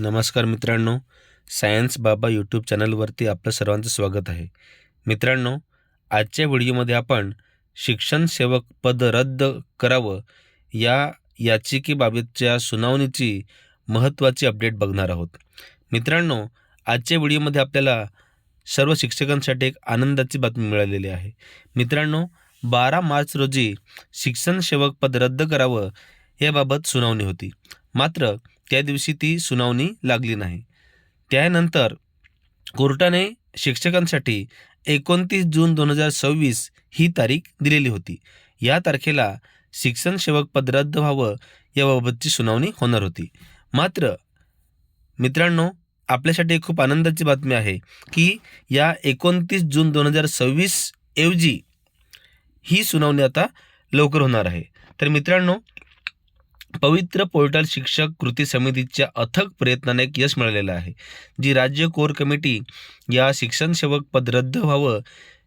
नमस्कार मित्रांनो, सायन्स बाबा यूट्यूब चॅनलवरती आपलं सर्वांचं स्वागत आहे. मित्रांनो, आजच्या व्हिडिओमध्ये आपण शिक्षण सेवक पद रद्द करावं या याचिकेबाबतच्या सुनावणीची महत्त्वाची अपडेट बघणार आहोत. मित्रांनो, आजच्या व्हिडिओमध्ये आपल्याला सर्व शिक्षकांसाठी एक आनंदाची बातमी मिळालेली आहे. मित्रांनो, 12 मार्च रोजी शिक्षण सेवक पद रद्द करावं याबाबत सुनावणी होती. मात्र त्या दिवशी ती सुनावणी लागली नाही. त्यानंतर कोर्टाने शिक्षकांसाठी 29 जून 2026 ही तारीख दिलेली होती. या तारखेला शिक्षण सेवक पद रद्द व्हावं याबाबतची सुनावणी होणार होती. मात्र मित्रांनो, आपल्यासाठी खूप आनंदाची बातमी आहे की या 29 जून 2026 ऐवजी ही सुनावणी आता लवकर होणार आहे. तर मित्रांनो, पवित्र पोर्टल शिक्षक कृती समितीच्या अथक प्रयत्नाने एक यश मिळालेलं आहे. जी राज्य कोर कमिटी या शिक्षण सेवक पद रद्द व्हावं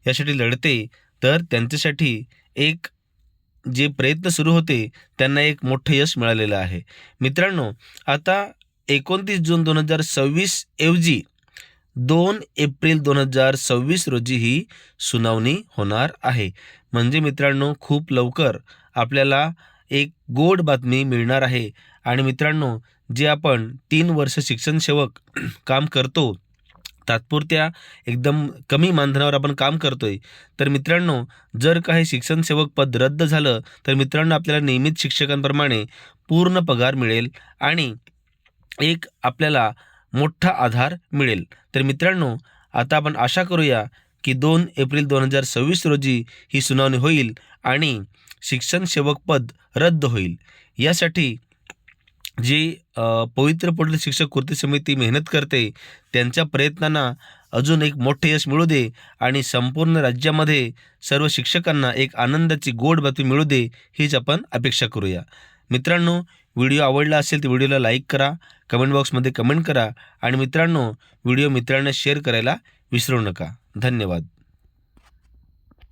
यासाठी लढते, तर त्यांच्यासाठी एक जे प्रयत्न सुरू होते त्यांना एक मोठं यश मिळालेलं आहे. मित्रांनो, आता 29 जून 2026 ऐवजी 2 एप्रिल 2026 रोजी ही सुनावणी होणार आहे. म्हणजे मित्रांनो, खूप लवकर आपल्याला एक गोड बातमी मिळणार आहे. आणि मित्रांनो, जे आपण 3 वर्ष शिक्षण सेवक काम करतो, तात्पुरत्या एकदम कमी मानधनावर आपण काम करतोय, तर मित्रांनो, जर काही शिक्षण सेवक पद रद्द झालं तर मित्रांनो, आपल्याला नियमित शिक्षकांप्रमाणे पूर्ण पगार मिळेल आणि एक आपल्याला मोठा आधार मिळेल. तर मित्रांनो, आता आपण आशा करूया की 2 एप्रिल 2026 रोजी ही सुनावणी होईल आणि शिक्षण सेवक पद रद्द होईल. यासाठी जी पवित्र पोर्टल शिक्षक कृती समिती मेहनत करते, त्यांच्या प्रयत्नांना अजून एक मोठे यश मिळू दे आणि संपूर्ण राज्यामध्ये सर्व शिक्षकांना एक आनंदाची गोड बातमी मिळू दे, हीच आपण अपेक्षा करूया. मित्रांनो, व्हिडिओ आवडला असेल तर व्हिडिओला लाईक करा, कमेंट बॉक्समध्ये कमेंट करा आणि मित्रांनो, व्हिडिओ मित्रांना शेअर करायला विसरू नका. धन्यवाद.